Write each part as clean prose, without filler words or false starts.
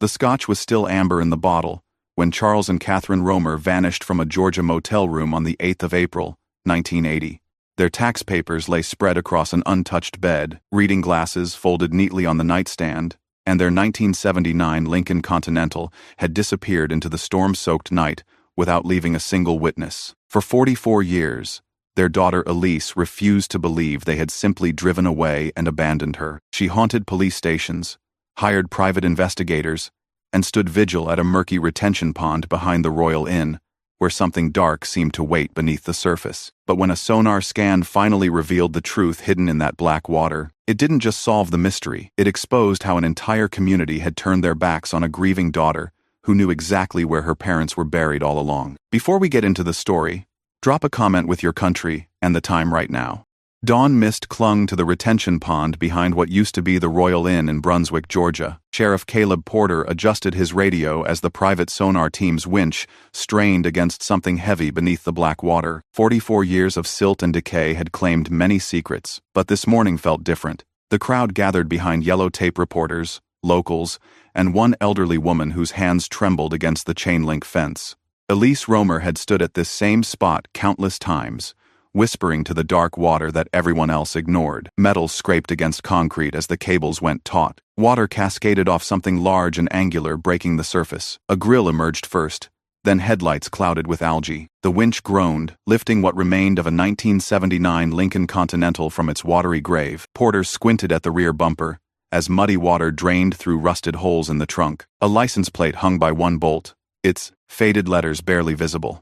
The scotch was still amber in the bottle when Charles and Catherine Romer vanished from a Georgia motel room on the 8th of April, 1980. Their tax papers lay spread across an untouched bed, reading glasses folded neatly on the nightstand, and their 1979 Lincoln Continental had disappeared into the storm-soaked night without leaving a single witness. For 44 years, their daughter Elise refused to believe they had simply driven away and abandoned her. She haunted police stations, hired private investigators, and stood vigil at a murky retention pond behind the Royal Inn, where something dark seemed to wait beneath the surface. But when a sonar scan finally revealed the truth hidden in that black water, it didn't just solve the mystery, it exposed how an entire community had turned their backs on a grieving daughter who knew exactly where her parents were buried all along. Before we get into the story, drop a comment with your country and the time right now. Dawn mist clung to the retention pond behind what used to be the Royal Inn in Brunswick, Georgia. Sheriff Caleb Porter adjusted his radio as the private sonar team's winch strained against something heavy beneath the black water. 44 years of silt and decay had claimed many secrets, but this morning felt different. The crowd gathered behind yellow tape reporters, locals, and one elderly woman whose hands trembled against the chain-link fence. Elise Romer had stood at this same spot countless times, whispering to the dark water that everyone else ignored. Metal scraped against concrete as the cables went taut. Water cascaded off something large and angular, breaking the surface. A grill emerged first, then headlights clouded with algae. The winch groaned, lifting what remained of a 1979 Lincoln Continental from its watery grave. Porter squinted at the rear bumper, as muddy water drained through rusted holes in the trunk. A license plate hung by one bolt, its faded letters barely visible.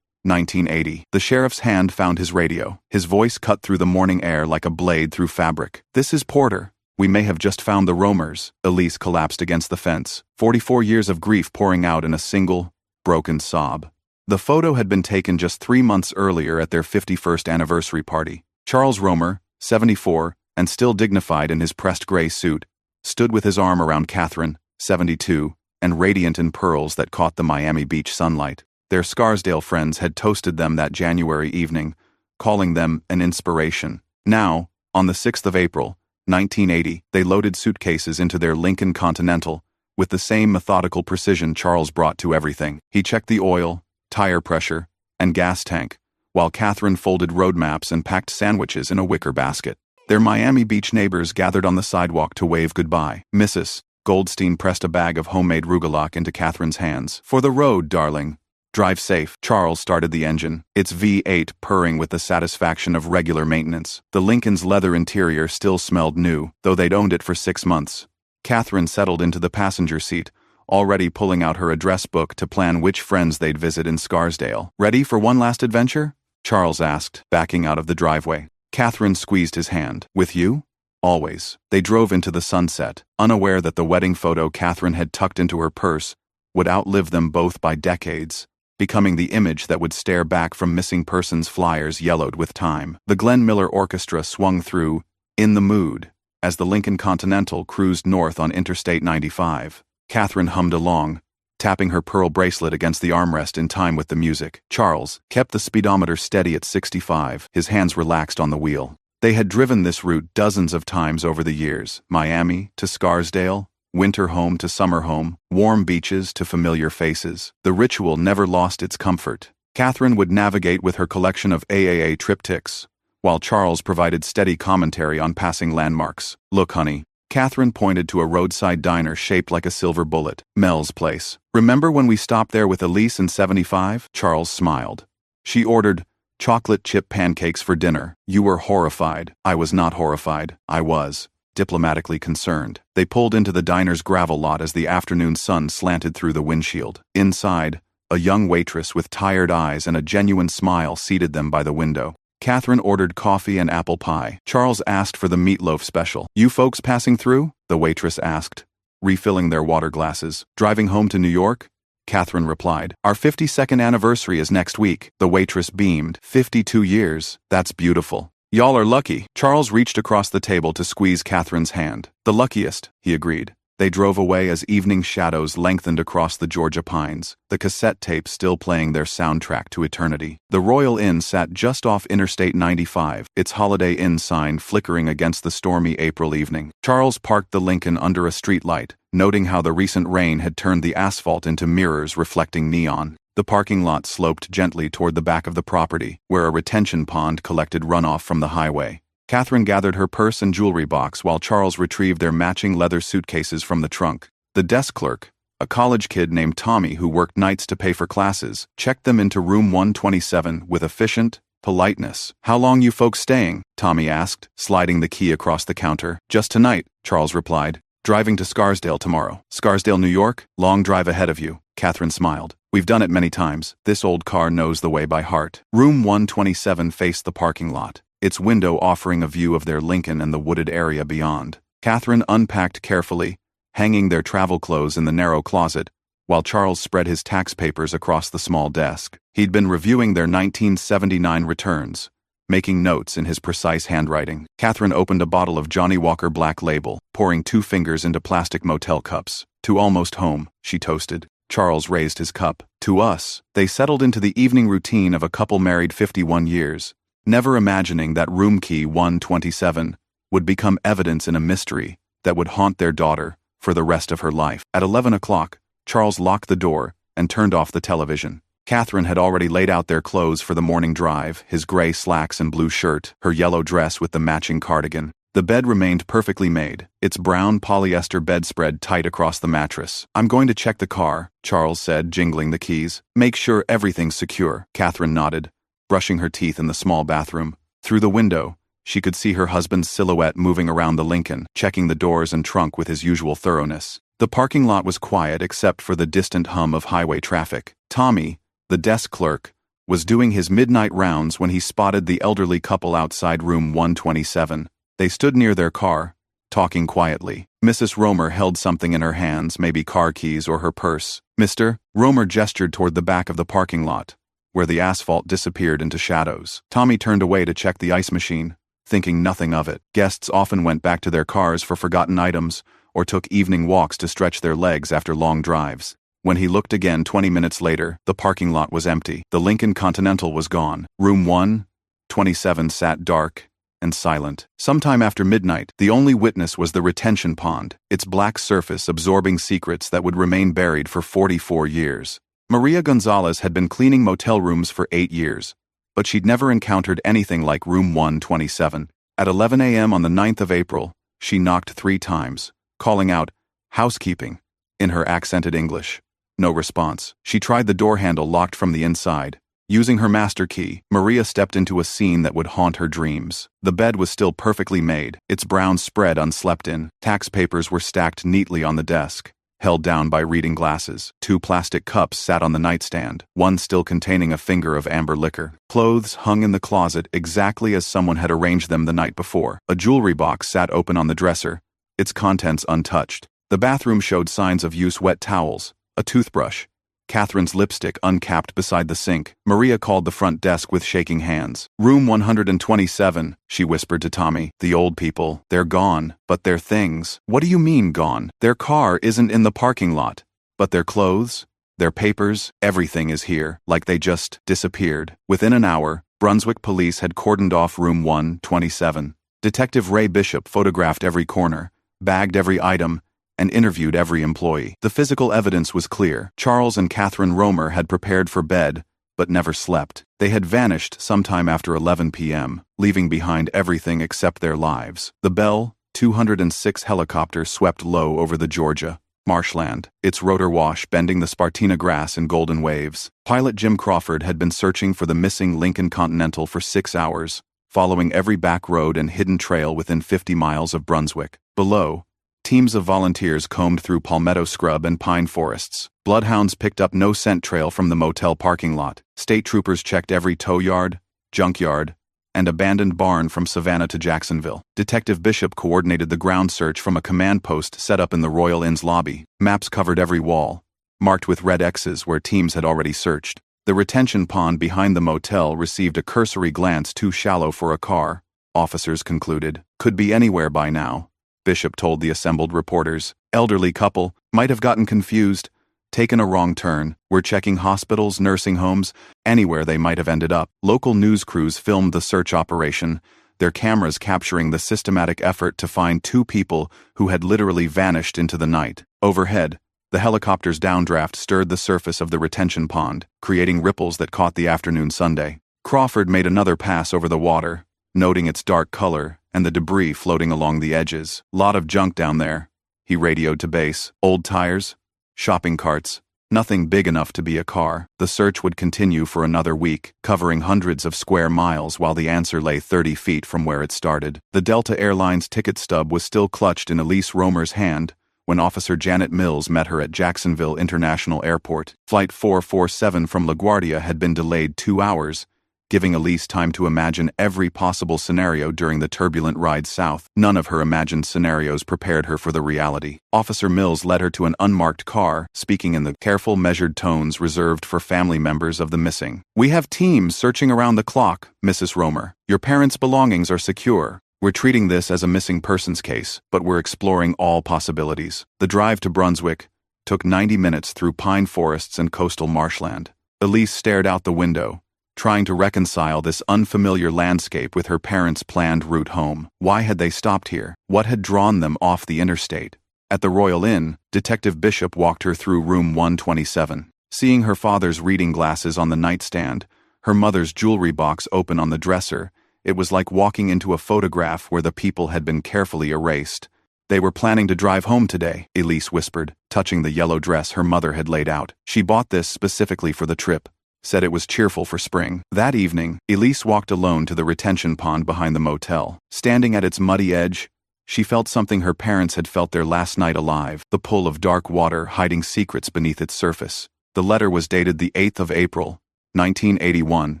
1980. The sheriff's hand found his radio. His voice cut through the morning air like a blade through fabric. "This is Porter. We may have just found the Romers." Elise collapsed against the fence, 44 years of grief pouring out in a single, broken sob. The photo had been taken just 3 months earlier at their 51st anniversary party. Charles Romer, 74, and still dignified in his pressed gray suit, stood with his arm around Catherine, 72, and radiant in pearls that caught the Miami Beach sunlight. Their Scarsdale friends had toasted them that January evening, calling them an inspiration. Now, on the 6th of April, 1980, they loaded suitcases into their Lincoln Continental, with the same methodical precision Charles brought to everything. He checked the oil, tire pressure, and gas tank, while Catherine folded road maps and packed sandwiches in a wicker basket. Their Miami Beach neighbors gathered on the sidewalk to wave goodbye. Mrs. Goldstein pressed a bag of homemade rugelach into Catherine's hands. "For the road, darling. Drive safe." Charles started the engine, its V8 purring with the satisfaction of regular maintenance. The Lincoln's leather interior still smelled new, though they'd owned it for 6 months. Catherine settled into the passenger seat, already pulling out her address book to plan which friends they'd visit in Scarsdale. "Ready for one last adventure?" Charles asked, backing out of the driveway. Catherine squeezed his hand. "With you?" "Always." They drove into the sunset, unaware that the wedding photo Catherine had tucked into her purse would outlive them both by decades, becoming the image that would stare back from missing persons flyers yellowed with time. The Glenn Miller Orchestra swung through "In the Mood" as the Lincoln Continental cruised north on Interstate 95. Catherine hummed along, tapping her pearl bracelet against the armrest in time with the music. Charles kept the speedometer steady at 65, his hands relaxed on the wheel. They had driven this route dozens of times over the years, Miami to Scarsdale, winter home to summer home, warm beaches to familiar faces. The ritual never lost its comfort. Catherine would navigate with her collection of AAA triptychs, while Charles provided steady commentary on passing landmarks. "Look, honey." Catherine pointed to a roadside diner shaped like a silver bullet. "Mel's Place. Remember when we stopped there with Elise in 75? Charles smiled. "She ordered chocolate chip pancakes for dinner. You were horrified." "I was not horrified. I was diplomatically concerned." They pulled into the diner's gravel lot as the afternoon sun slanted through the windshield. Inside, a young waitress with tired eyes and a genuine smile seated them by the window. Catherine ordered coffee and apple pie. Charles asked for the meatloaf special. "You folks passing through?" the waitress asked, refilling their water glasses. "Driving home to New York?" Catherine replied. "Our 52nd anniversary is next week." The waitress beamed. 52 years. That's beautiful. "Y'all are lucky." Charles reached across the table to squeeze Catherine's hand. "The luckiest," he agreed. They drove away as evening shadows lengthened across the Georgia pines, the cassette tape still playing their soundtrack to eternity. The Royal Inn sat just off Interstate 95, its Holiday Inn sign flickering against the stormy April evening. Charles parked the Lincoln under a streetlight, noting how the recent rain had turned the asphalt into mirrors reflecting neon. The parking lot sloped gently toward the back of the property, where a retention pond collected runoff from the highway. Catherine gathered her purse and jewelry box while Charles retrieved their matching leather suitcases from the trunk. The desk clerk, a college kid named Tommy who worked nights to pay for classes, checked them into room 127 with efficient politeness. "How long you folks staying?" Tommy asked, sliding the key across the counter. "Just tonight," Charles replied. "Driving to Scarsdale tomorrow." "Scarsdale, New York? Long drive ahead of you," Catherine smiled. "We've done it many times. This old car knows the way by heart." Room 127 faced the parking lot, its window offering a view of their Lincoln and the wooded area beyond. Catherine unpacked carefully, hanging their travel clothes in the narrow closet, while Charles spread his tax papers across the small desk. He'd been reviewing their 1979 returns, making notes in his precise handwriting. Catherine opened a bottle of Johnny Walker Black Label, pouring 2 fingers into plastic motel cups. "To almost home," she toasted. Charles raised his cup. "To us." They settled into the evening routine of a couple married 51 years, never imagining that room key 127 would become evidence in a mystery that would haunt their daughter for the rest of her life. At 11 o'clock, Charles locked the door and turned off the television. Catherine had already laid out their clothes for the morning drive, his gray slacks and blue shirt, her yellow dress with the matching cardigan. The bed remained perfectly made, its brown polyester bedspread tight across the mattress. "I'm going to check the car," Charles said, jingling the keys. "Make sure everything's secure." Catherine nodded, brushing her teeth in the small bathroom. Through the window, she could see her husband's silhouette moving around the Lincoln, checking the doors and trunk with his usual thoroughness. The parking lot was quiet except for the distant hum of highway traffic. Tommy, the desk clerk, was doing his midnight rounds when he spotted the elderly couple outside room 127. They stood near their car, talking quietly. Mrs. Romer held something in her hands, maybe car keys or her purse. "Mr. Romer gestured toward the back of the parking lot, where the asphalt disappeared into shadows. Tommy turned away to check the ice machine, thinking nothing of it. Guests often went back to their cars for forgotten items or took evening walks to stretch their legs after long drives. When he looked again 20 minutes later, the parking lot was empty. The Lincoln Continental was gone. Room 127 sat dark and silent. Sometime after midnight, the only witness was the retention pond, its black surface absorbing secrets that would remain buried for 44 years. Maria Gonzalez had been cleaning motel rooms for 8 years, but she'd never encountered anything like room 127. At 11 a.m. on the 9th of April, she knocked 3 times, calling out, "Housekeeping," in her accented English. No response. She tried the door handle locked from the inside. Using her master key, Maria stepped into a scene that would haunt her dreams. The bed was still perfectly made, its brown spread unslept in. Tax papers were stacked neatly on the desk, held down by reading glasses. 2 plastic cups sat on the nightstand, one still containing a finger of amber liquor. Clothes hung in the closet exactly as someone had arranged them the night before. A jewelry box sat open on the dresser, its contents untouched. The bathroom showed signs of use: wet towels, a toothbrush, Catherine's lipstick uncapped beside the sink. Maria called the front desk with shaking hands. "Room 127, she whispered to Tommy. "The old people, they're gone, but their things." "What do you mean gone?" "Their car isn't in the parking lot, but their clothes, their papers, everything is here, like they just disappeared." Within an hour, Brunswick police had cordoned off room 127. Detective Ray Bishop photographed every corner, bagged every item, and interviewed every employee. The physical evidence was clear. Charles and Catherine Romer had prepared for bed, but never slept. They had vanished sometime after 11 p.m., leaving behind everything except their lives. The Bell 206 helicopter swept low over the Georgia marshland, its rotor wash bending the Spartina grass in golden waves. Pilot Jim Crawford had been searching for the missing Lincoln Continental for 6 hours, following every back road and hidden trail within 50 miles of Brunswick. Below, teams of volunteers combed through palmetto scrub and pine forests. Bloodhounds picked up no scent trail from the motel parking lot. State troopers checked every tow yard, junkyard, and abandoned barn from Savannah to Jacksonville. Detective Bishop coordinated the ground search from a command post set up in the Royal Inn's lobby. Maps covered every wall, marked with red X's where teams had already searched. The retention pond behind the motel received a cursory glance too shallow for a car, officers concluded. Could be anywhere by now, Bishop told the assembled reporters. Elderly couple, might have gotten confused, taken a wrong turn, were checking hospitals, nursing homes, anywhere they might have ended up. Local news crews filmed the search operation, their cameras capturing the systematic effort to find two people who had literally vanished into the night. Overhead, the helicopter's downdraft stirred the surface of the retention pond, creating ripples that caught the afternoon Sunday. Crawford made another pass over the water, noting its dark color and the debris floating along the edges. Lot of junk down there, he radioed to base. Old tires, shopping carts, nothing big enough to be a car. The search would continue for another week, covering hundreds of square miles while the answer lay 30 feet from where it started. The Delta Airlines ticket stub was still clutched in Elise Romer's hand when Officer Janet Mills met her at Jacksonville International Airport. Flight 447 from LaGuardia had been delayed 2 hours, giving Elise time to imagine every possible scenario during the turbulent ride south. None of her imagined scenarios prepared her for the reality. Officer Mills led her to an unmarked car, speaking in the careful, measured tones reserved for family members of the missing. "We have teams searching around the clock, Mrs. Romer. Your parents' belongings are secure. We're treating this as a missing persons case, but we're exploring all possibilities." The drive to Brunswick took 90 minutes through pine forests and coastal marshland. Elise stared out the window, trying to reconcile this unfamiliar landscape with her parents' planned route home. Why had they stopped here? What had drawn them off the interstate? At the Royal Inn, Detective Bishop walked her through room 127. Seeing her father's reading glasses on the nightstand, her mother's jewelry box open on the dresser, it was like walking into a photograph where the people had been carefully erased. "They were planning to drive home today," Elise whispered, touching the yellow dress her mother had laid out. "She bought this specifically for the trip. Said it was cheerful for spring." That evening, Elise walked alone to the retention pond behind the motel. Standing at its muddy edge, she felt something her parents had felt there last night alive, the pull of dark water hiding secrets beneath its surface. The letter was dated the 8th of April, 1981,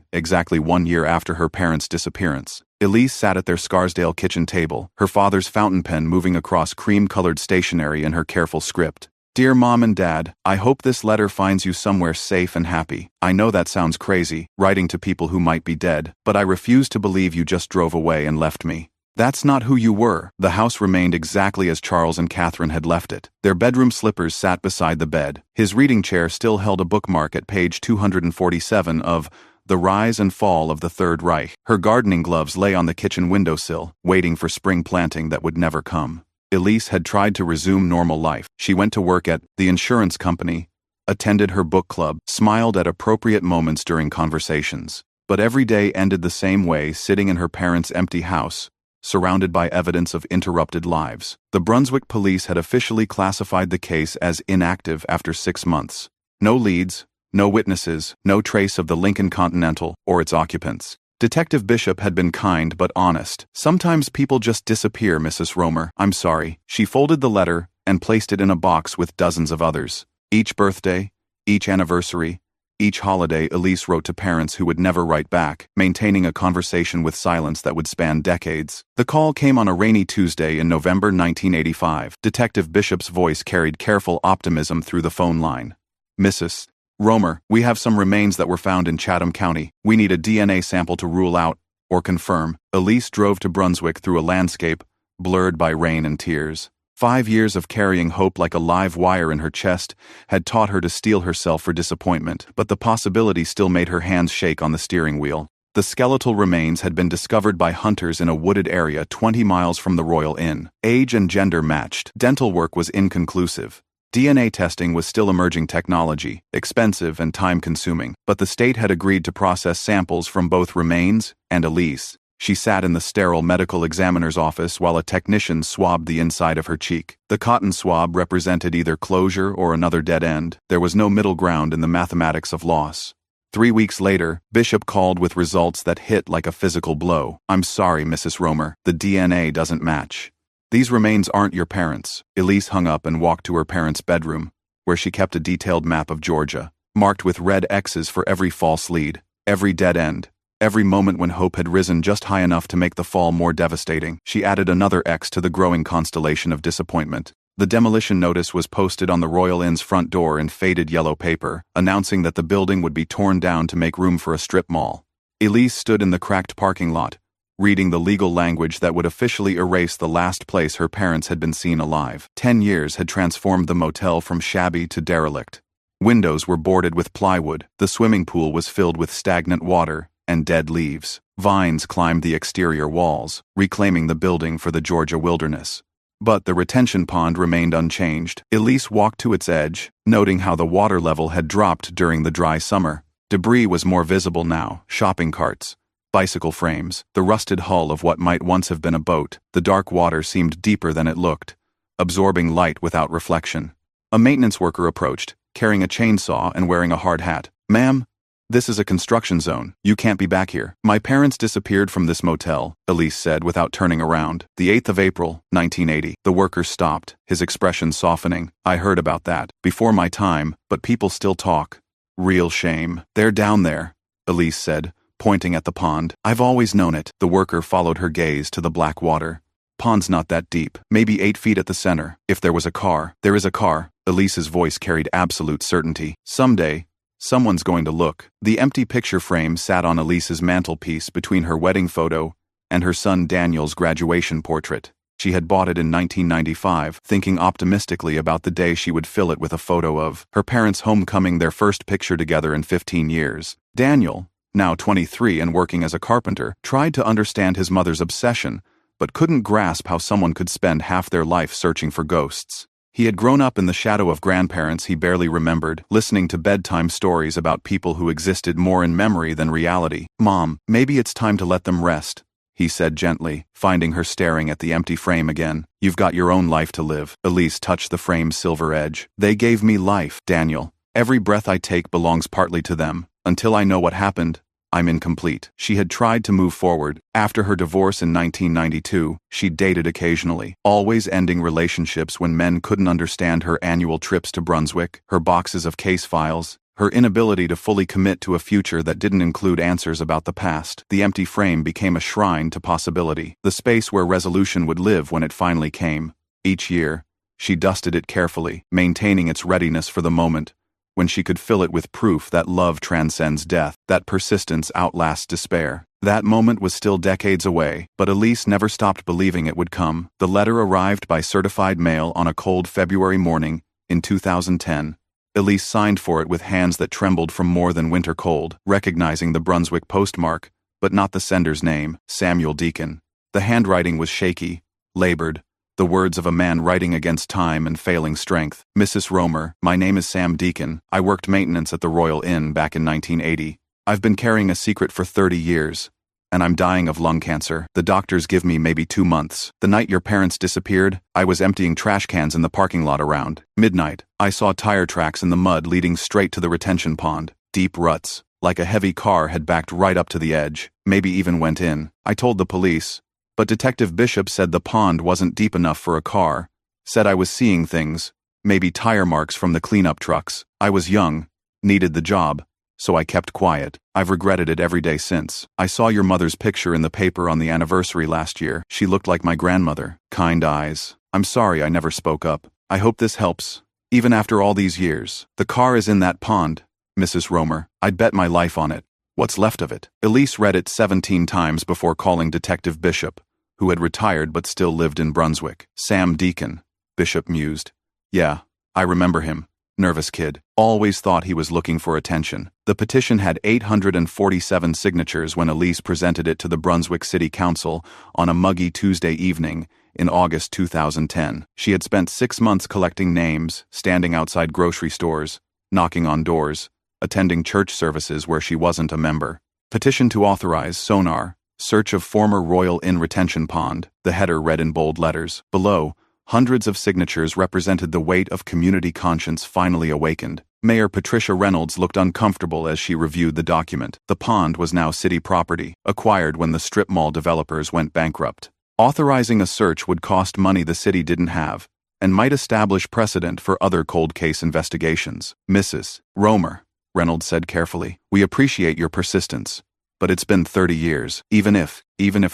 exactly 1 year after her parents' disappearance. Elise sat at their Scarsdale kitchen table, her father's fountain pen moving across cream-colored stationery in her careful script. "Dear Mom and Dad, I hope this letter finds you somewhere safe and happy. I know that sounds crazy, writing to people who might be dead, but I refuse to believe you just drove away and left me. That's not who you were." The house remained exactly as Charles and Catherine had left it. Their bedroom slippers sat beside the bed. His reading chair still held a bookmark at page 247 of The Rise and Fall of the Third Reich. Her gardening gloves lay on the kitchen windowsill, waiting for spring planting that would never come. Elise had tried to resume normal life. She went to work at the insurance company, attended her book club, smiled at appropriate moments during conversations. But every day ended the same way, sitting in her parents' empty house, surrounded by evidence of interrupted lives. The Brunswick police had officially classified the case as inactive after 6 months. No leads, no witnesses, no trace of the Lincoln Continental or its occupants. Detective Bishop had been kind but honest. "Sometimes people just disappear, Mrs. Romer. I'm sorry." She folded the letter and placed it in a box with dozens of others. Each birthday, each anniversary, each holiday, Elise wrote to parents who would never write back, maintaining a conversation with silence that would span decades. The call came on a rainy Tuesday in November 1985. Detective Bishop's voice carried careful optimism through the phone line. "Mrs. Romer, we have some remains that were found in Chatham County. We need a DNA sample to rule out or confirm." Elise drove to Brunswick through a landscape blurred by rain and tears. 5 years of carrying hope like a live wire in her chest had taught her to steel herself for disappointment, but the possibility still made her hands shake on the steering wheel. The skeletal remains had been discovered by hunters in a wooded area 20 miles from the Royal Inn. Age and gender matched. Dental work was inconclusive. DNA testing was still emerging technology, expensive and time-consuming, but the state had agreed to process samples from both remains and Elise. She sat in the sterile medical examiner's office while a technician swabbed the inside of her cheek. The cotton swab represented either closure or another dead end. There was no middle ground in the mathematics of loss. 3 weeks later, Bishop called with results that hit like a physical blow. "I'm sorry, Mrs. Romer, the DNA doesn't match. These remains aren't your parents." Elise hung up and walked to her parents' bedroom, where she kept a detailed map of Georgia, marked with red X's for every false lead, every dead end, every moment when hope had risen just high enough to make the fall more devastating. She added another X to the growing constellation of disappointment. The demolition notice was posted on the Royal Inn's front door in faded yellow paper, announcing that the building would be torn down to make room for a strip mall. Elise stood in the cracked parking lot, reading the legal language that would officially erase the last place her parents had been seen alive. 10 years had transformed the motel from shabby to derelict. Windows were boarded with plywood, the swimming pool was filled with stagnant water and dead leaves. Vines climbed the exterior walls, reclaiming the building for the Georgia wilderness. But the retention pond remained unchanged. Elise walked to its edge, noting how the water level had dropped during the dry summer. Debris was more visible now: shopping carts, bicycle frames, the rusted hull of what might once have been a boat. The dark water seemed deeper than it looked, absorbing light without reflection. A maintenance worker approached, carrying a chainsaw and wearing a hard hat. "Ma'am, this is a construction zone. You can't be back here." "My parents disappeared from this motel," Elise said without turning around. "The 8th of April, 1980. The worker stopped, his expression softening. "I heard about that. Before my time, but people still talk. Real shame." "They're down there," Elise said, pointing at the pond. "I've always known it." The worker followed her gaze to the black water. "Pond's not that deep. Maybe 8 feet at the center. If there was a car." "There is a car." Elise's voice carried absolute certainty. "Someday, someone's going to look." The empty picture frame sat on Elise's mantelpiece between her wedding photo and her son Daniel's graduation portrait. She had bought it in 1995, thinking optimistically about the day she would fill it with a photo of her parents' homecoming, their first picture together in 15 years. Daniel, now 23 and working as a carpenter, tried to understand his mother's obsession, but couldn't grasp how someone could spend half their life searching for ghosts. He had grown up in the shadow of grandparents he barely remembered, listening to bedtime stories about people who existed more in memory than reality. "Mom, maybe it's time to let them rest," he said gently, finding her staring at the empty frame again. "You've got your own life to live." Elise touched the frame's silver edge. "They gave me life, Daniel. Every breath I take belongs partly to them. Until I know what happened, I'm incomplete." She had tried to move forward. After her divorce in 1992, she dated occasionally, always ending relationships when men couldn't understand her annual trips to Brunswick, her boxes of case files, her inability to fully commit to a future that didn't include answers about the past. The empty frame became a shrine to possibility, the space where resolution would live when it finally came. Each year, she dusted it carefully, maintaining its readiness for the moment when she could fill it with proof that love transcends death, that persistence outlasts despair. That moment was still decades away, but Elise never stopped believing it would come. The letter arrived by certified mail on a cold February morning in 2010. Elise signed for it with hands that trembled from more than winter cold, recognizing the Brunswick postmark, but not the sender's name: Samuel Deacon. The handwriting was shaky, labored, the words of a man writing against time and failing strength. "Mrs. Romer, my name is Sam Deacon. I worked maintenance at the Royal Inn back in 1980. I've been carrying a secret for 30 years, and I'm dying of lung cancer. The doctors give me maybe 2 months. The night your parents disappeared, I was emptying trash cans in the parking lot around midnight. I saw tire tracks in the mud leading straight to the retention pond. Deep ruts, like a heavy car had backed right up to the edge, maybe even went in. I told the police, but Detective Bishop said the pond wasn't deep enough for a car. Said I was seeing things, maybe tire marks from the cleanup trucks. I was young, needed the job, so I kept quiet. I've regretted it every day since. I saw your mother's picture in the paper on the anniversary last year. She looked like my grandmother. Kind eyes. I'm sorry I never spoke up. I hope this helps, even after all these years. The car is in that pond, Mrs. Romer. I'd bet my life on it. What's left of it?" Elise read it 17 times before calling Detective Bishop, who had retired but still lived in Brunswick. "Sam Deacon," Bishop mused. "Yeah, I remember him. Nervous kid. Always thought he was looking for attention." The petition had 847 signatures when Elise presented it to the Brunswick City Council on a muggy Tuesday evening in August 2010. She had spent 6 months collecting names, standing outside grocery stores, knocking on doors, attending church services where she wasn't a member. Petition to authorize sonar, search of former Royal Inn retention pond, the header read in bold letters. Below, hundreds of signatures represented the weight of community conscience finally awakened. Mayor Patricia Reynolds looked uncomfortable as she reviewed the document. The pond was now city property, acquired when the strip mall developers went bankrupt. Authorizing a search would cost money the city didn't have, and might establish precedent for other cold case investigations. "Mrs. Romer," Reynolds said carefully, "we appreciate your persistence, but it's been 30 years. Even if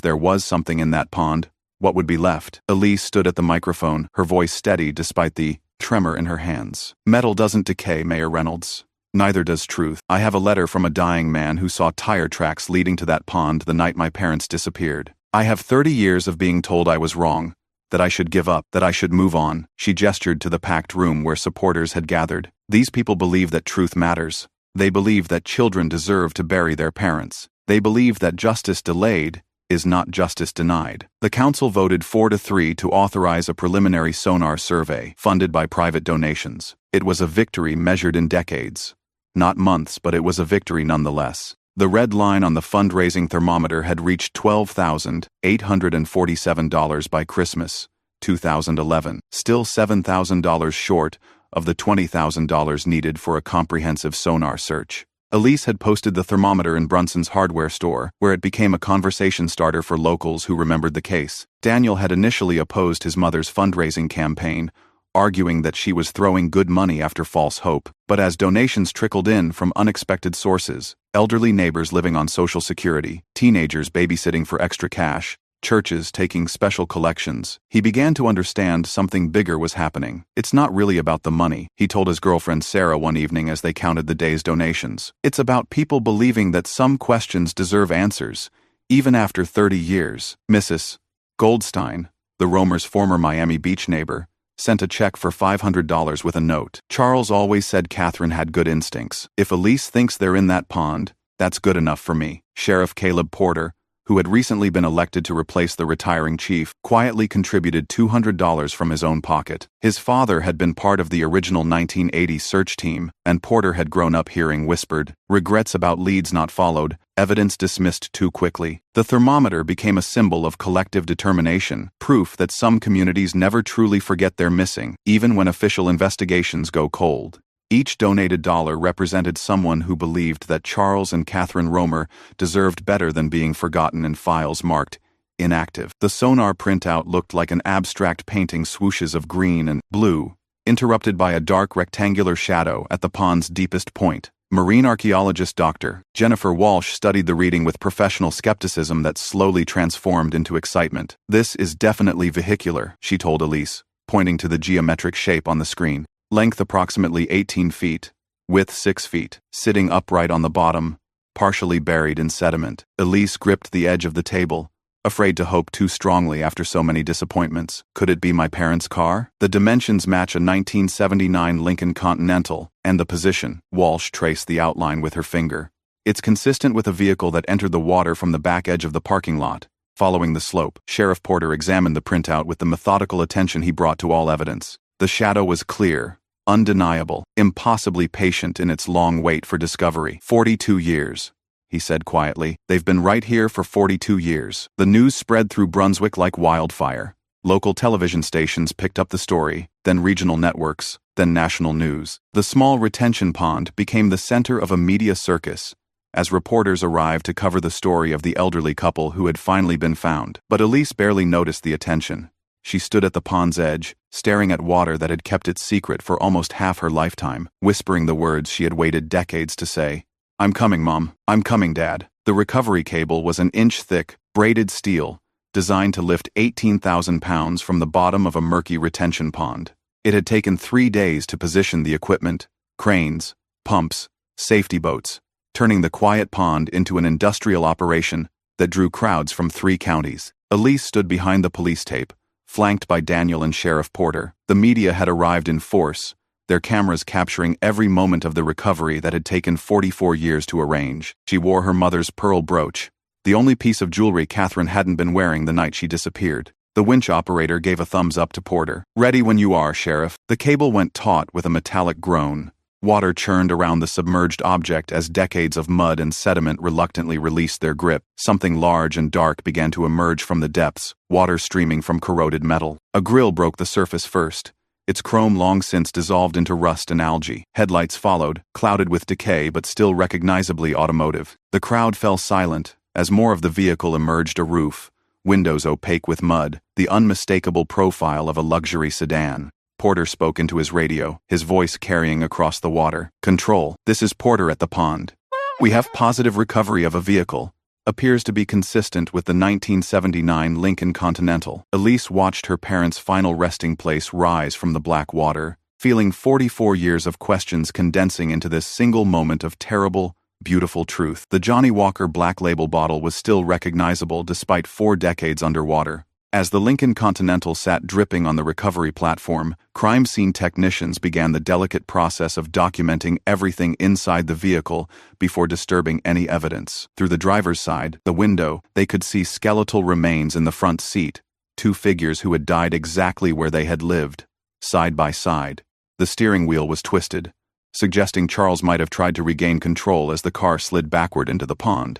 there was something in that pond, what would be left?" Elise stood at the microphone, her voice steady despite the tremor in her hands. "Metal doesn't decay, Mayor Reynolds. Neither does truth. I have a letter from a dying man who saw tire tracks leading to that pond the night my parents disappeared. I have 30 years of being told I was wrong, that I should give up, that I should move on." She gestured to the packed room where supporters had gathered. "These people believe that truth matters. They believe that children deserve to bury their parents. They believe that justice delayed is not justice denied." The council voted 4-3 to authorize a preliminary sonar survey funded by private donations. It was a victory measured in decades. Not months, but it was a victory nonetheless. The red line on the fundraising thermometer had reached $12,847 by Christmas 2011, still $7,000 short of the $20,000 needed for a comprehensive sonar search. Elise had posted the thermometer in Brunson's hardware store, where it became a conversation starter for locals who remembered the case. Daniel had initially opposed his mother's fundraising campaign, arguing that she was throwing good money after false hope. But as donations trickled in from unexpected sources, elderly neighbors living on Social Security, teenagers babysitting for extra cash, churches taking special collections, he began to understand something bigger was happening. "It's not really about the money," he told his girlfriend Sarah one evening as they counted the day's donations. "It's about people believing that some questions deserve answers, even after 30 years. Mrs. Goldstein, the Romer's former Miami Beach neighbor, sent a check for $500 with a note. Charles always said Catherine had good instincts. If Elise thinks they're in that pond, that's good enough for me." Sheriff Caleb Porter, who had recently been elected to replace the retiring chief, quietly contributed $200 from his own pocket. His father had been part of the original 1980 search team, and Porter had grown up hearing whispered regrets about leads not followed, evidence dismissed too quickly. The thermometer became a symbol of collective determination, proof that some communities never truly forget their missing, even when official investigations go cold. Each donated dollar represented someone who believed that Charles and Catherine Romer deserved better than being forgotten in files marked inactive. The sonar printout looked like an abstract painting, swooshes of green and blue, interrupted by a dark rectangular shadow at the pond's deepest point. Marine archaeologist Dr. Jennifer Walsh studied the reading with professional skepticism that slowly transformed into excitement. "This is definitely vehicular," she told Elise, pointing to the geometric shape on the screen. "Length approximately 18 feet, width 6 feet, sitting upright on the bottom, partially buried in sediment." Elise gripped the edge of the table, afraid to hope too strongly after so many disappointments. Could it be my parents' car? The dimensions match a 1979 Lincoln Continental, and the position. Walsh traced the outline with her finger. "It's consistent with a vehicle that entered the water from the back edge of the parking lot, following the slope." Sheriff Porter examined the printout with the methodical attention he brought to all evidence. The shadow was clear, undeniable, impossibly patient in its long wait for discovery. 42 years, he said quietly. "They've been right here for 42 years. The news spread through Brunswick like wildfire. Local television stations picked up the story, then regional networks, then national news. The small retention pond became the center of a media circus, as reporters arrived to cover the story of the elderly couple who had finally been found. But Elise barely noticed the attention. She stood at the pond's edge, staring at water that had kept its secret for almost half her lifetime, whispering the words she had waited decades to say. "I'm coming, Mom. I'm coming, Dad." The recovery cable was an inch thick, braided steel, designed to lift 18,000 pounds from the bottom of a murky retention pond. It had taken 3 days to position the equipment, cranes, pumps, safety boats, turning the quiet pond into an industrial operation that drew crowds from 3 counties. Elise stood behind the police tape, flanked by Daniel and Sheriff Porter. The media had arrived in force, their cameras capturing every moment of the recovery that had taken 44 years to arrange. She wore her mother's pearl brooch, the only piece of jewelry Catherine hadn't been wearing the night she disappeared. The winch operator gave a thumbs up to Porter. "Ready when you are, Sheriff." The cable went taut with a metallic groan. Water churned around the submerged object as decades of mud and sediment reluctantly released their grip. Something large and dark began to emerge from the depths, water streaming from corroded metal. A grill broke the surface first, its chrome long since dissolved into rust and algae. Headlights followed, clouded with decay but still recognizably automotive. The crowd fell silent as more of the vehicle emerged, a roof, windows opaque with mud, the unmistakable profile of a luxury sedan. Porter spoke into his radio, his voice carrying across the water. "Control, this is Porter at the pond. We have positive recovery of a vehicle. Appears to be consistent with the 1979 Lincoln Continental." Elise watched her parents' final resting place rise from the black water, feeling 44 years of questions condensing into this single moment of terrible, beautiful truth. The Johnnie Walker Black Label bottle was still recognizable despite 4 decades underwater. As the Lincoln Continental sat dripping on the recovery platform, crime scene technicians began the delicate process of documenting everything inside the vehicle before disturbing any evidence. Through the driver's side, the window, they could see skeletal remains in the front seat, 2 figures who had died exactly where they had lived, side by side. The steering wheel was twisted, suggesting Charles might have tried to regain control as the car slid backward into the pond.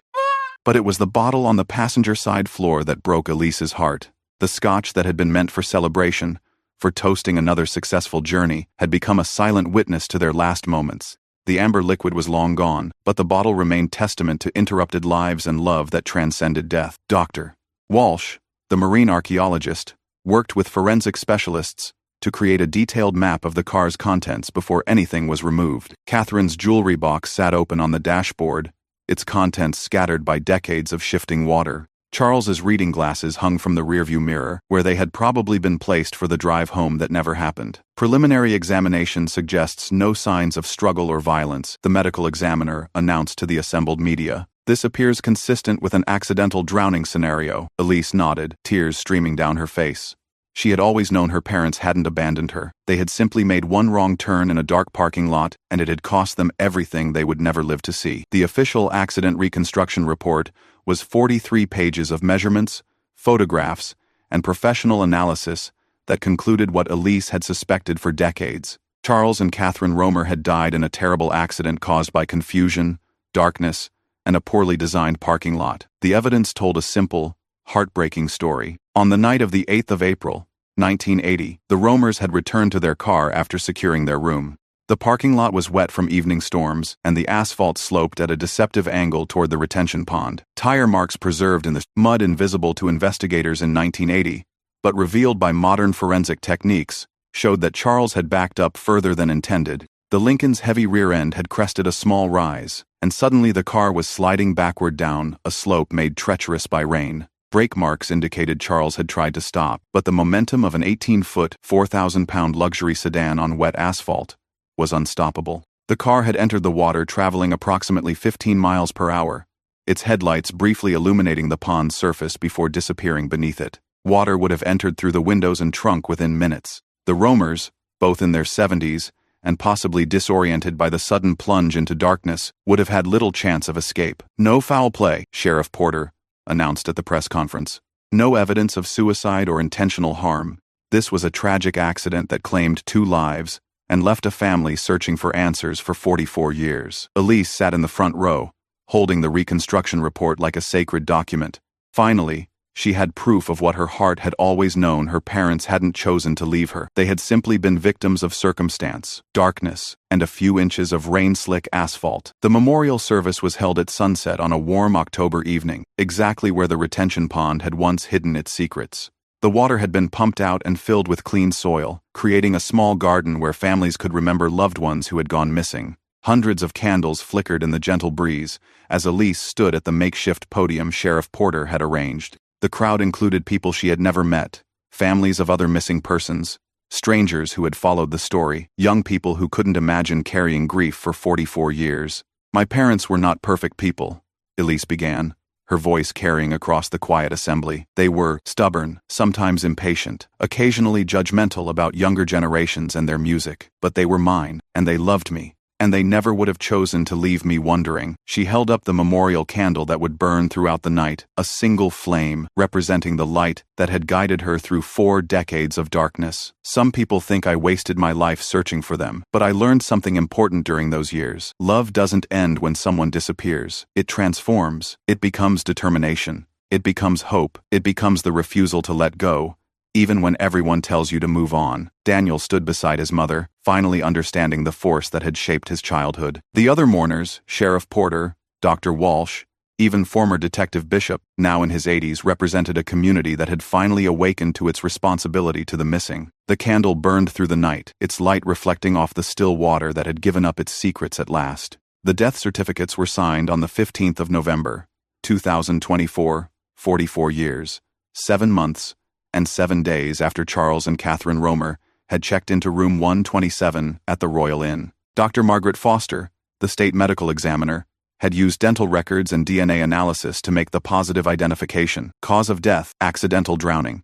But it was the bottle on the passenger side floor that broke Elise's heart. The scotch that had been meant for celebration, for toasting another successful journey, had become a silent witness to their last moments. The amber liquid was long gone, but the bottle remained testament to interrupted lives and love that transcended death. Dr. Walsh, the marine archaeologist, worked with forensic specialists to create a detailed map of the car's contents before anything was removed. Catherine's jewelry box sat open on the dashboard, its contents scattered by decades of shifting water. Charles's reading glasses hung from the rearview mirror, where they had probably been placed for the drive home that never happened. Preliminary examination suggests no signs of struggle or violence, the medical examiner announced to the assembled media. This appears consistent with an accidental drowning scenario. Elise nodded, tears streaming down her face. She had always known her parents hadn't abandoned her. They had simply made one wrong turn in a dark parking lot, and it had cost them everything they would never live to see. The official accident reconstruction report was 43 pages of measurements, photographs, and professional analysis that concluded what Elise had suspected for decades. Charles and Catherine Romer had died in a terrible accident caused by confusion, darkness, and a poorly designed parking lot. The evidence told a simple, heartbreaking story. On the night of the 8th of April, 1980, the Romers had returned to their car after securing their room. The parking lot was wet from evening storms, and the asphalt sloped at a deceptive angle toward the retention pond. Tire marks preserved in the mud invisible to investigators in 1980, but revealed by modern forensic techniques, showed that Charles had backed up further than intended. The Lincoln's heavy rear end had crested a small rise, and suddenly the car was sliding backward down a slope made treacherous by rain. Brake marks indicated Charles had tried to stop, but the momentum of an 18-foot, 4,000-pound luxury sedan on wet asphalt was unstoppable. The car had entered the water traveling approximately 15 miles per hour, its headlights briefly illuminating the pond's surface before disappearing beneath it. Water would have entered through the windows and trunk within minutes. The Romers, both in their 70s and possibly disoriented by the sudden plunge into darkness, would have had little chance of escape. "No foul play," Sheriff Porter announced at the press conference. "No evidence of suicide or intentional harm. This was a tragic accident that claimed 2 lives and left a family searching for answers for 44 years. Elise sat in the front row, holding the reconstruction report like a sacred document. Finally, she had proof of what her heart had always known. Her parents hadn't chosen to leave her. They had simply been victims of circumstance, darkness, and a few inches of rain-slick asphalt. The memorial service was held at sunset on a warm October evening, exactly where the retention pond had once hidden its secrets. The water had been pumped out and filled with clean soil, creating a small garden where families could remember loved ones who had gone missing. Hundreds of candles flickered in the gentle breeze as Elise stood at the makeshift podium Sheriff Porter had arranged. The crowd included people she had never met, families of other missing persons, strangers who had followed the story, young people who couldn't imagine carrying grief for 44 years. "My parents were not perfect people," Elise began, her voice carrying across the quiet assembly. "They were stubborn, sometimes impatient, occasionally judgmental about younger generations and their music. But they were mine, and they loved me, and they never would have chosen to leave me wondering." She held up the memorial candle that would burn throughout the night, a single flame representing the light that had guided her through 4 decades of darkness. "Some people think I wasted my life searching for them, but I learned something important during those years. Love doesn't end when someone disappears. It transforms. It becomes determination. It becomes hope. It becomes the refusal to let go, even when everyone tells you to move on." Daniel stood beside his mother, finally understanding the force that had shaped his childhood. The other mourners, Sheriff Porter, Dr. Walsh, even former Detective Bishop, now in his 80s, represented a community that had finally awakened to its responsibility to the missing. The candle burned through the night, its light reflecting off the still water that had given up its secrets at last. The death certificates were signed on the 15th of November, 2024, 44 years, 7 months, and 7 days after Charles and Catherine Romer had checked into room 127 at the Royal Inn. Dr. Margaret Foster, the state medical examiner, had used dental records and DNA analysis to make the positive identification. Cause of death, accidental drowning.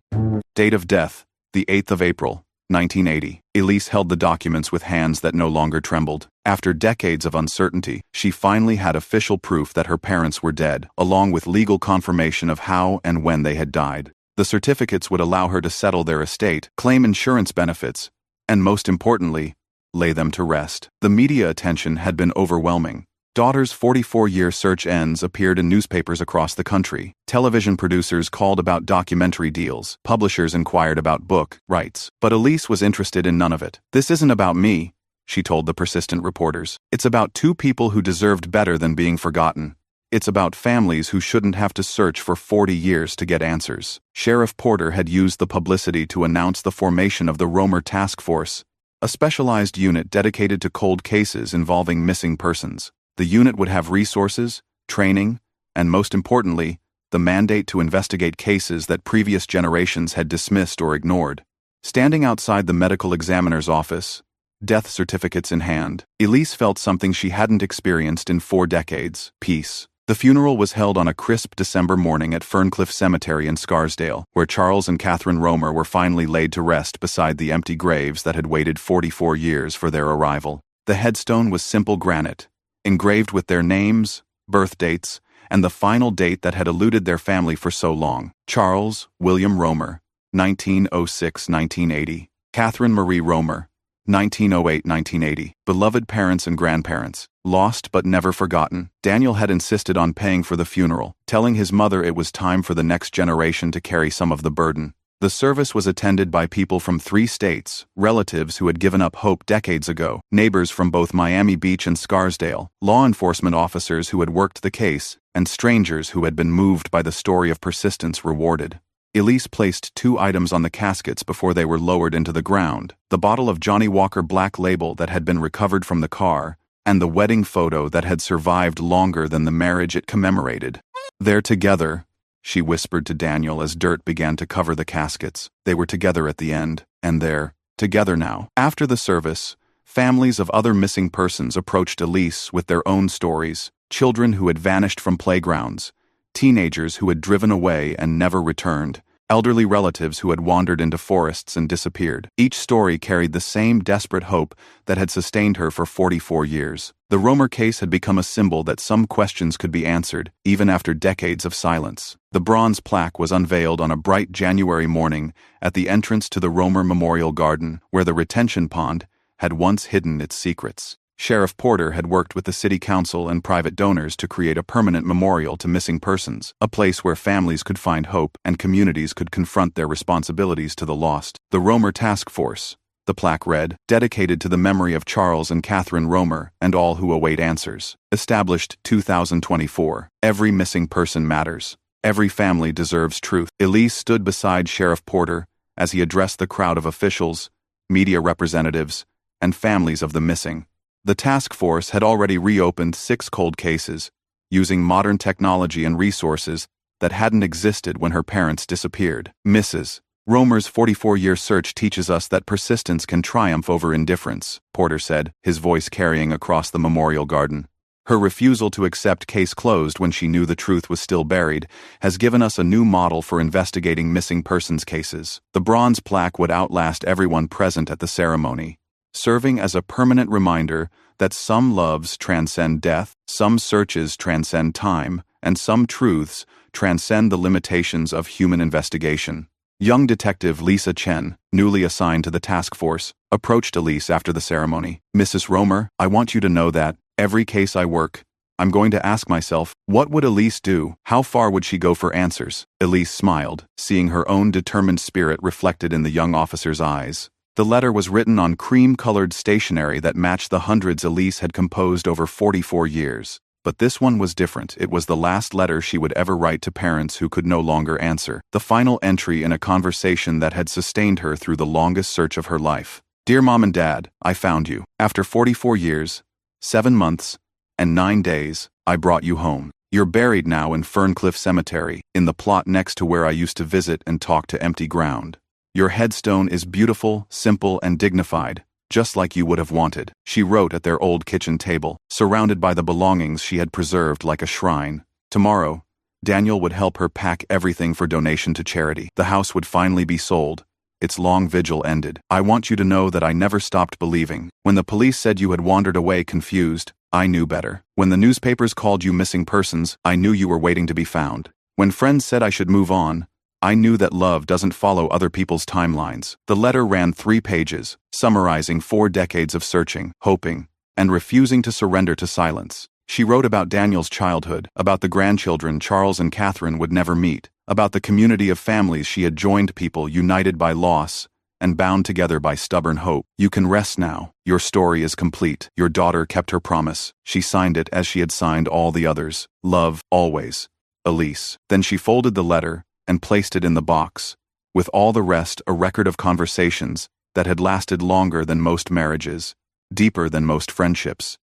Date of death, the 8th of April, 1980. Elise held the documents with hands that no longer trembled. After decades of uncertainty, she finally had official proof that her parents were dead, along with legal confirmation of how and when they had died. The certificates would allow her to settle their estate, claim insurance benefits, and most importantly, lay them to rest. The media attention had been overwhelming. Daughter's 44-year search ends appeared in newspapers across the country. Television producers called about documentary deals. Publishers inquired about book rights. But Elise was interested in none of it. "This isn't about me," she told the persistent reporters. "It's about two people who deserved better than being forgotten. It's about families who shouldn't have to search for 40 years to get answers." Sheriff Porter had used the publicity to announce the formation of the Romer Task Force, a specialized unit dedicated to cold cases involving missing persons. The unit would have resources, training, and most importantly, the mandate to investigate cases that previous generations had dismissed or ignored. Standing outside the medical examiner's office, death certificates in hand, Elise felt something she hadn't experienced in 4 decades: peace. The funeral was held on a crisp December morning at Ferncliff Cemetery in Scarsdale, where Charles and Catherine Romer were finally laid to rest beside the empty graves that had waited 44 years for their arrival. The headstone was simple granite, engraved with their names, birth dates, and the final date that had eluded their family for so long. Charles William Romer, 1906-1980. Catherine Marie Romer, 1908-1980. Beloved parents and grandparents, lost but never forgotten. Daniel had insisted on paying for the funeral, telling his mother it was time for the next generation to carry some of the burden. The service was attended by people from 3 states, relatives who had given up hope decades ago, neighbors from both Miami Beach and Scarsdale, law enforcement officers who had worked the case, and strangers who had been moved by the story of persistence rewarded. Elise placed 2 items on the caskets before they were lowered into the ground: the bottle of Johnny Walker Black Label that had been recovered from the car, and the wedding photo that had survived longer than the marriage it commemorated. "They're together," she whispered to Daniel as dirt began to cover the caskets. They were together at the end, and they're together now. After the service, families of other missing persons approached Elise with their own stories: children who had vanished from playgrounds, teenagers who had driven away and never returned, elderly relatives who had wandered into forests and disappeared. Each story carried the same desperate hope that had sustained her for 44 years. The Romer case had become a symbol that some questions could be answered, even after decades of silence. The bronze plaque was unveiled on a bright January morning at the entrance to the Romer Memorial Garden, where the retention pond had once hidden its secrets. Sheriff Porter had worked with the city council and private donors to create a permanent memorial to missing persons, a place where families could find hope and communities could confront their responsibilities to the lost. The Romer Task Force, the plaque read, dedicated to the memory of Charles and Catherine Romer and all who await answers. Established 2024. Every missing person matters. Every family deserves truth. Elise stood beside Sheriff Porter as he addressed the crowd of officials, media representatives, and families of the missing. The task force had already reopened 6 cold cases, using modern technology and resources that hadn't existed when her parents disappeared. Mrs. Romer's 44-year search teaches us that persistence can triumph over indifference, Porter said, his voice carrying across the memorial garden. Her refusal to accept case closed when she knew the truth was still buried has given us a new model for investigating missing persons cases. The bronze plaque would outlast everyone present at the ceremony, serving as a permanent reminder that some loves transcend death, some searches transcend time, and some truths transcend the limitations of human investigation. Young Detective Lisa Chen, newly assigned to the task force, approached Elise after the ceremony. "Mrs. Romer, I want you to know that, every case I work, I'm going to ask myself, what would Elise do? How far would she go for answers?" Elise smiled, seeing her own determined spirit reflected in the young officer's eyes. The letter was written on cream-colored stationery that matched the hundreds Elise had composed over 44 years. But this one was different. It was the last letter she would ever write to parents who could no longer answer. The final entry in a conversation that had sustained her through the longest search of her life. "Dear Mom and Dad, I found you. After 44 years, 7 months, and 9 days, I brought you home. You're buried now in Ferncliff Cemetery, in the plot next to where I used to visit and talk to empty ground. Your headstone is beautiful, simple, and dignified, just like you would have wanted. She wrote at their old kitchen table, surrounded by the belongings she had preserved like a shrine. Tomorrow, Daniel would help her pack everything for donation to charity. The house would finally be sold. Its long vigil ended. I want you to know that I never stopped believing. When the police said you had wandered away confused, I knew better. When the newspapers called you missing persons, I knew you were waiting to be found. When friends said I should move on, I knew that love doesn't follow other people's timelines. The letter ran 3 pages, summarizing 4 decades of searching, hoping, and refusing to surrender to silence. She wrote about Daniel's childhood, about the grandchildren Charles and Catherine would never meet, about the community of families she had joined, people united by loss and bound together by stubborn hope. You can rest now. Your story is complete. Your daughter kept her promise. She signed it as she had signed all the others. Love, always. Elise. Then she folded the letter and placed it in the box, with all the rest a record of conversations that had lasted longer than most marriages, deeper than most friendships.